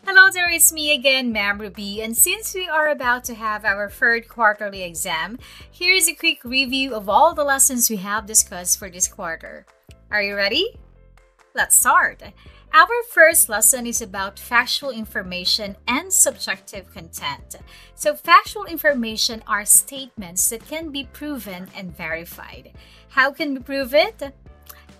Hello there, it's me again, Ma'am Ruby, and since we are about to have our third quarterly exam, here's a quick review of all the lessons we have discussed for this quarter. Are you ready? Let's start. Our first lesson is about factual information and subjective content. So factual information are statements that can be proven and verified. How can we prove it?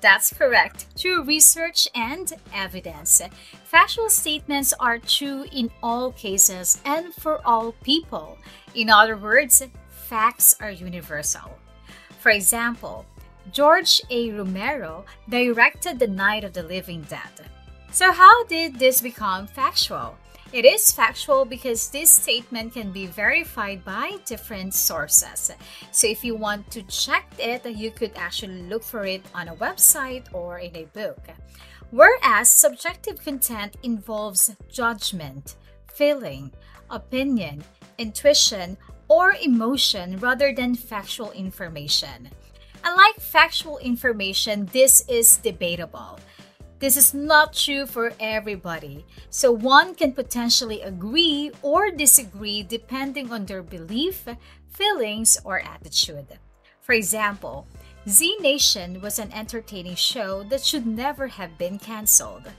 That's correct, through research and evidence. Factual statements are true in all cases and for all people. In other words, facts are universal. For example, George A. Romero directed The Night of the Living Dead. So how did this become factual? It is factual because this statement can be verified by different sources. So if you want to check it, you could actually look for it on a website or in a book. Whereas subjective content involves judgment, feeling, opinion, intuition, or emotion rather than factual information. Unlike factual information, this is debatable. This is not true for everybody, so one can potentially agree or disagree depending on their belief, feelings, or attitude. For example, Z Nation was an entertaining show that should never have been canceled.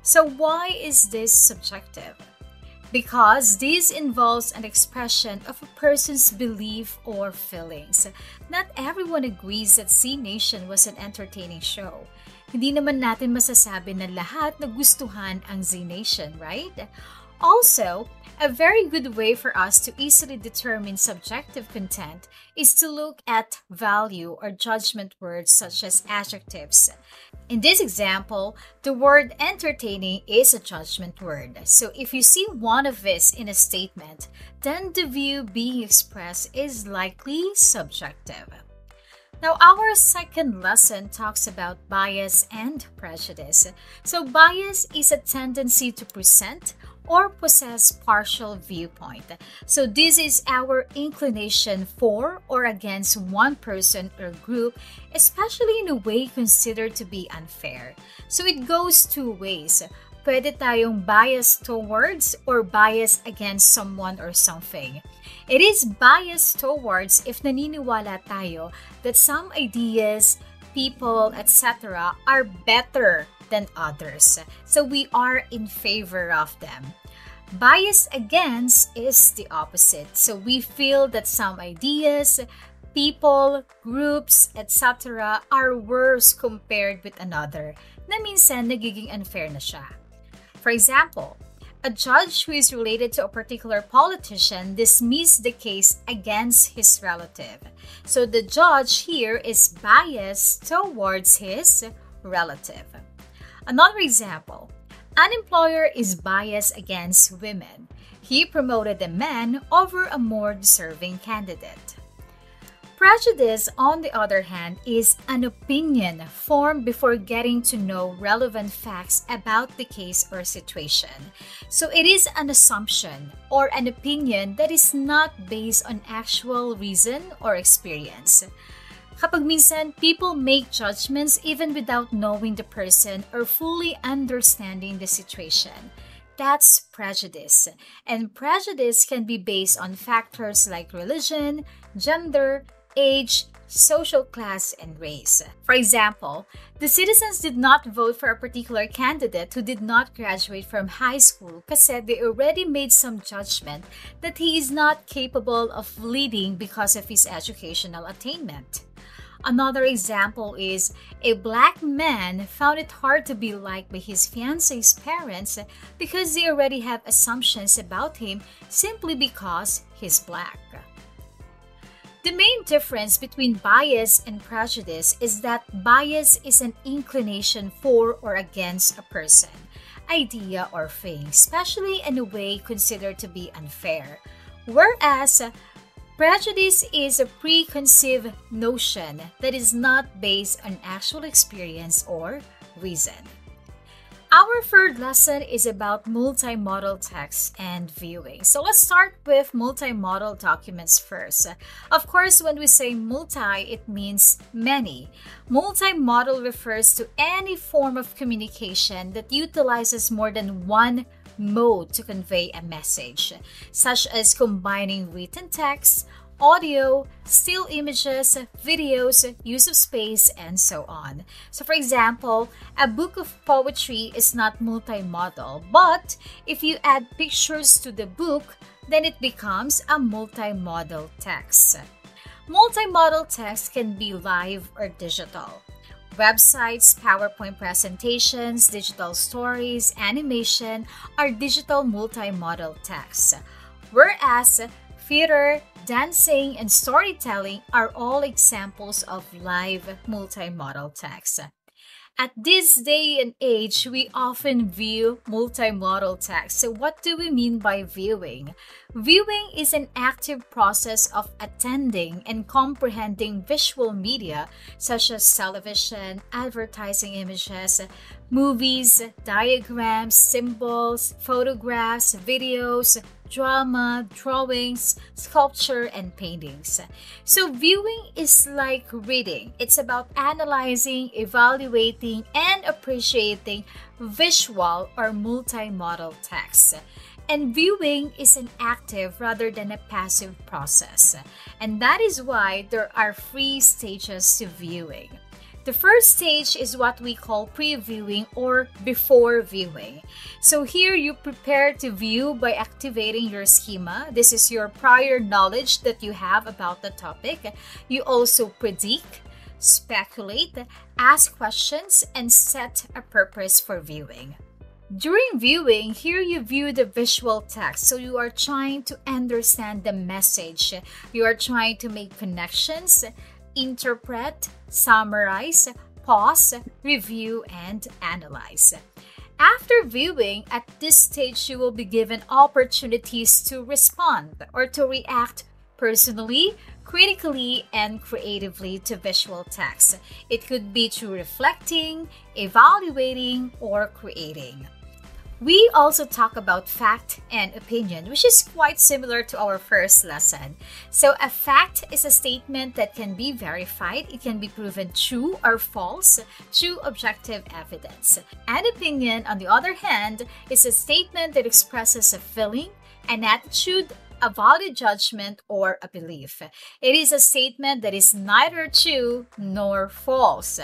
So why is this subjective? Because this involves an expression of a person's belief or feelings. Not everyone agrees that Z Nation was an entertaining show. Hindi naman natin masasabi na lahat nagustuhan ang Z Nation, right? Also, a very good way for us to easily determine subjective content is to look at value or judgment words such as adjectives. In this example, the word entertaining is a judgment word. So if you see one of these in a statement, then the view being expressed is likely subjective. Now, our second lesson talks about bias and prejudice. So bias is a tendency to present or possess partial viewpoint. So this is our inclination for or against one person or group, especially in a way considered to be unfair. So it goes two ways. Pwede tayong bias towards or bias against someone or something. It is biased towards if naniniwala tayo that some ideas, people, etc. are better than others. So we are in favor of them. Bias against is the opposite. So we feel that some ideas, people, groups, etc. are worse compared with another na minsan nagiging unfair na siya. For example, a judge who is related to a particular politician dismissed the case against his relative. So the judge here is biased towards his relative. Another example, an employer is biased against women. He promoted a man over a more deserving candidate. Prejudice, on the other hand, is an opinion formed before getting to know relevant facts about the case or situation. So it is an assumption or an opinion that is not based on actual reason or experience. Kapag minsan, people make judgments even without knowing the person or fully understanding the situation. That's prejudice. And prejudice can be based on factors like religion, gender, age, social class, and race. For example, the citizens did not vote for a particular candidate who did not graduate from high school kasi they already made some judgment that he is not capable of leading because of his educational attainment. Another example is a black man found it hard to be liked by his fiance's parents because they already have assumptions about him simply because he's black. The main difference between bias and prejudice is that bias is an inclination for or against a person, idea, or thing, especially in a way considered to be unfair, whereas prejudice is a preconceived notion that is not based on actual experience or reason. Our third lesson is about multimodal text and viewing. So let's start with multimodal documents first. Of course, when we say multi, it means many. Multimodal refers to any form of communication that utilizes more than one mode to convey a message, such as combining written text, audio, still images, videos, use of space, and so on. So for example, a book of poetry is not multimodal, but if you add pictures to the book, then it becomes a multimodal text. Multimodal text can be live or digital. Websites, PowerPoint presentations, digital stories, animation are digital multimodal text, whereas theater, dancing, and storytelling are all examples of live multimodal text. At this day and age, we often view multimodal text. So what do we mean by viewing? Viewing is an active process of attending and comprehending visual media such as television, advertising images, movies, diagrams, symbols, photographs, videos, drama, drawings, sculpture, and paintings. So viewing is like reading. It's about analyzing, evaluating, and appreciating visual or multimodal text. And viewing is an active rather than a passive process. And that is why there are 3 stages to viewing. The first stage is what we call pre-viewing or before viewing. So here you prepare to view by activating your schema. This is your prior knowledge that you have about the topic. You also predict, speculate, ask questions, and set a purpose for viewing. During viewing, here you view the visual text. So you are trying to understand the message. You are trying to make connections, interpret, summarize, pause, review, and analyze. After viewing, at this stage, you will be given opportunities to respond or to react personally, critically, and creatively to visual text. It could be through reflecting, evaluating, or creating. We also talk about fact and opinion, which is quite similar to our first lesson. So a fact is a statement that can be verified. It can be proven true or false through objective evidence. An opinion, on the other hand, is a statement that expresses a feeling, an attitude, a valid judgment, or a belief. It is a statement that is neither true nor false,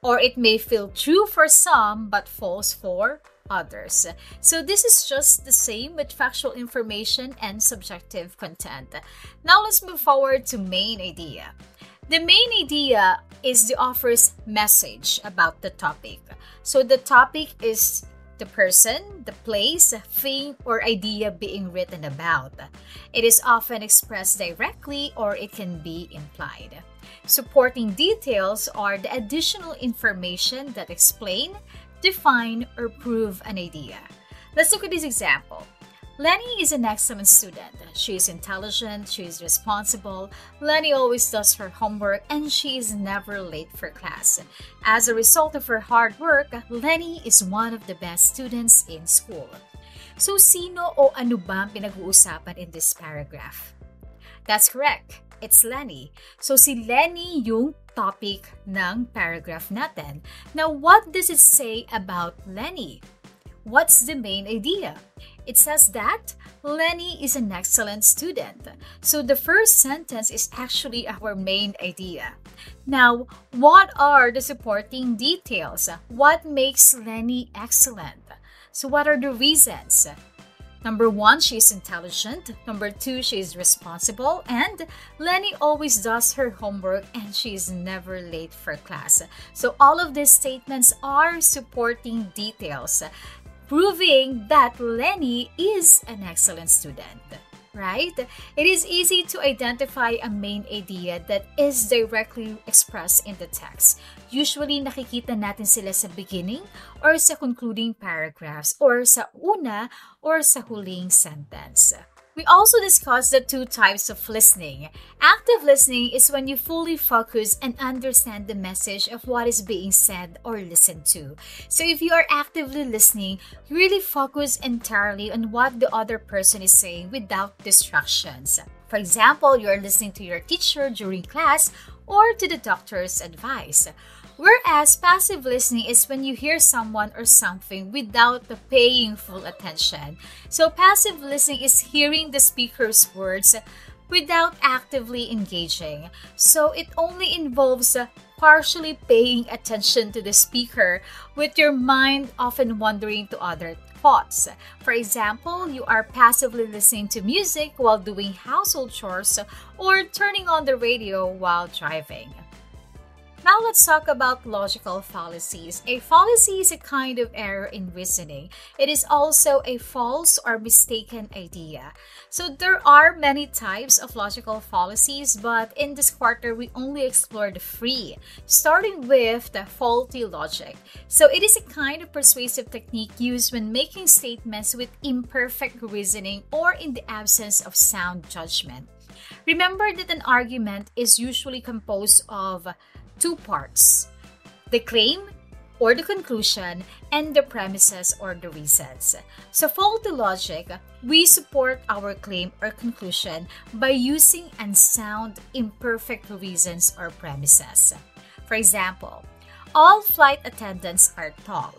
or it may feel true for some but false for others. So this is just the same with factual information and subjective content. Now let's move forward to main idea. The main idea is the author's message about the topic. So the topic is the person, the place, thing, or idea being written about. It is often expressed directly or it can be implied. Supporting details are the additional information that explain, define, or prove an idea. Let's look at this example. Lenny is an excellent student. She is intelligent, she is responsible, Lenny always does her homework, and she is never late for class. As a result of her hard work, Lenny is one of the best students in school. So sino o ano ba ang pinag-uusapan in this paragraph? That's correct. It's Lenny. So si Lenny yung topic ng paragraph natin. Now, what does it say about Lenny? What's the main idea? It says that Lenny is an excellent student. So the first sentence is actually our main idea. Now, what are the supporting details? What makes Lenny excellent? So what are the reasons? Number 1, she is intelligent. Number 2, she is responsible. And Lenny always does her homework and she is never late for class. So all of these statements are supporting details, proving that Lenny is an excellent student, right? It is easy to identify a main idea that is directly expressed in the text. Usually, nakikita natin sila sa beginning or sa concluding paragraphs or sa una or sa huling sentence. We also discussed the 2 types of listening. Active listening is when you fully focus and understand the message of what is being said or listened to. So if you are actively listening, you really focus entirely on what the other person is saying without distractions. For example, you are listening to your teacher during class or to the doctor's advice. Whereas passive listening is when you hear someone or something without paying full attention. So passive listening is hearing the speaker's words without actively engaging. So it only involves partially paying attention to the speaker, with your mind often wandering to other thoughts. For example, you are passively listening to music while doing household chores or turning on the radio while driving. Now let's talk about logical fallacies. A fallacy is a kind of error in reasoning. It is also a false or mistaken idea. So there are many types of logical fallacies, but in this quarter we only explore the three, starting with the faulty logic. So it is a kind of persuasive technique used when making statements with imperfect reasoning or in the absence of sound judgment. Remember that an argument is usually composed of two parts: the claim or the conclusion and the premises or the reasons. So faulty logic, we support our claim or conclusion by using unsound, imperfect reasons or premises. For example, all flight attendants are tall.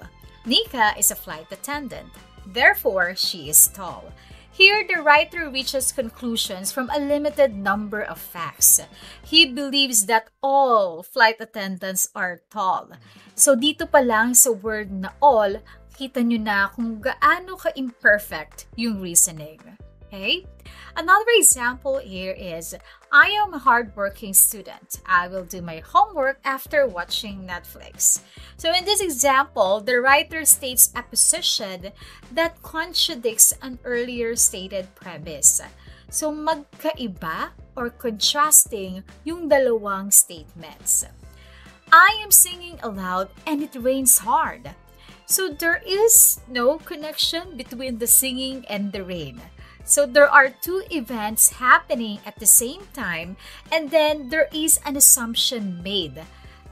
Nika is a flight attendant, therefore she is tall. Here, the writer reaches conclusions from a limited number of facts. He believes that all flight attendants are tall. So dito pa lang sa word na all, kita nyo na kung gaano ka-imperfect yung reasoning. Okay? Another example here is, I am a hardworking student. I will do my homework after watching Netflix. So in this example, the writer states a position that contradicts an earlier stated premise. So magkaiba or contrasting yung dalawang statements. I am singing aloud and it rains hard. So there is no connection between the singing and the rain. So there are two events happening at the same time, and then there is an assumption made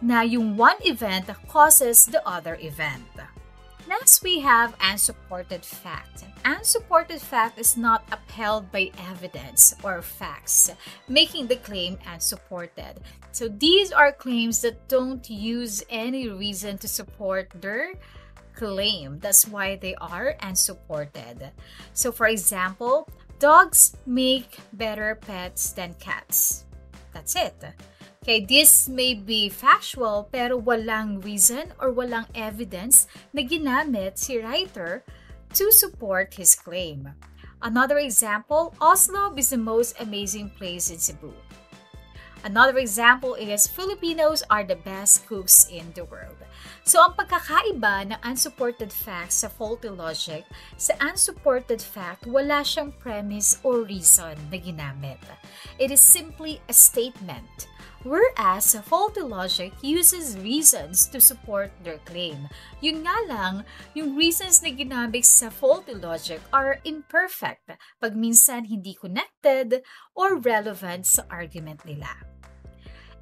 na yung one event causes the other event. Next, we have unsupported fact. Unsupported fact is not upheld by evidence or facts, making the claim unsupported. So these are claims that don't use any reason to support their claim. That's why they are unsupported. So for example, dogs make better pets than cats. That's it. Okay, this may be factual pero walang reason or walang evidence na ginamit si writer to support his claim. Another example, Oslo is the most amazing place in Cebu. Another example is Filipinos are the best cooks in the world. So ang pagkakaiba ng unsupported fact sa faulty logic, sa unsupported fact, wala siyang premise or reason na ginamit. It is simply a statement. Whereas faulty logic uses reasons to support their claim. Yun nga lang, yung reasons na ginamit sa faulty logic are imperfect, pag minsan hindi connected or relevant sa argument nila.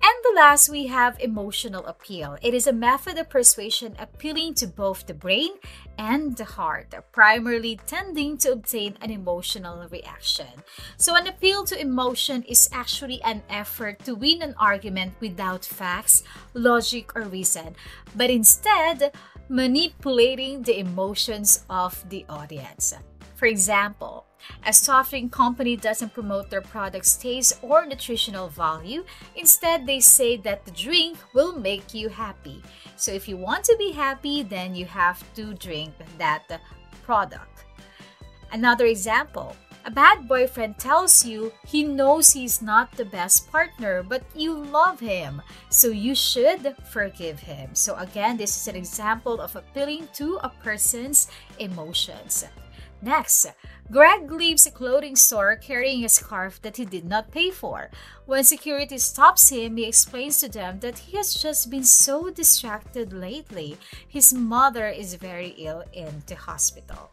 And the last, we have emotional appeal. It is a method of persuasion appealing to both the brain and the heart, primarily tending to obtain an emotional reaction. So an appeal to emotion is actually an effort to win an argument without facts, logic, or reason, but instead manipulating the emotions of the audience. For example, a soft drink company doesn't promote their product's taste or nutritional value. Instead, they say that the drink will make you happy. So if you want to be happy, then you have to drink that product. Another example, a bad boyfriend tells you he knows he's not the best partner, but you love him, so you should forgive him. So again, this is an example of appealing to a person's emotions. Next, Greg leaves a clothing store carrying a scarf that he did not pay for. When security stops him, he explains to them that he has just been so distracted lately. His mother is very ill in the hospital.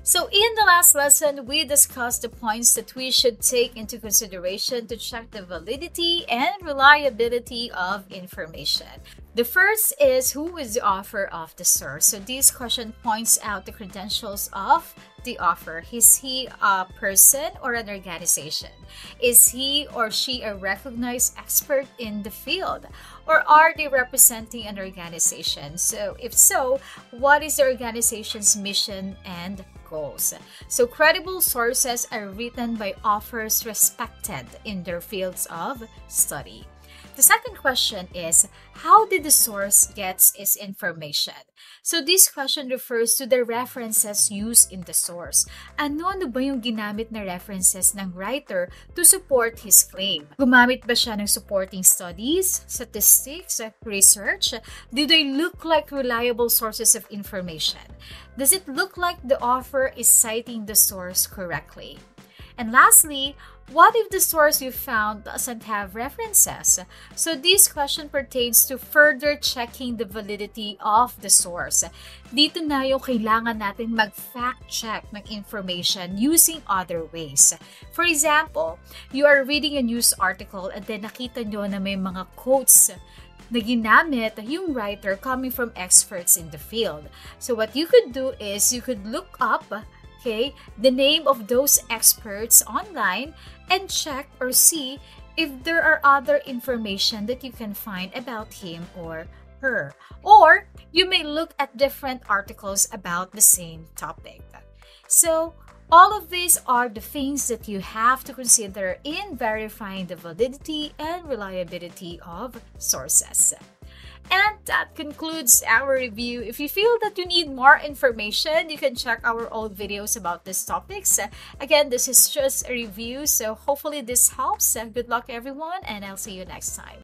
So in the last lesson, we discussed the points that we should take into consideration to check the validity and reliability of information. The first is, who is the author of the source? So this question points out the credentials of the author? Is he a person or an organization? Is he or she a recognized expert in the field? Or are they representing an organization? So if so, what is the organization's mission and goals? So credible sources are written by authors respected in their fields of study. The second question is, how did the source get its information? So this question refers to the references used in the source. Ano ba yung ginamit na references ng writer to support his claim? Gumamit ba siya ng supporting studies, statistics, research? Do they look like reliable sources of information? Does it look like the author is citing the source correctly? And lastly, what if the source you found doesn't have references? So this question pertains to further checking the validity of the source. Dito na yung kailangan natin mag-fact check ng information using other ways. For example, you are reading a news article and then nakita nyo na may mga quotes na ginamit yung writer coming from experts in the field. So what you could do is you could look up the name of those experts online and check or see if there are other information that you can find about him or her. Or you may look at different articles about the same topic. So all of these are the things that you have to consider in verifying the validity and reliability of sources. And that concludes our review. If you feel that you need more information, you can check our old videos about these topics. Again, this is just a review, so hopefully this helps. Good luck everyone, and I'll see you next time.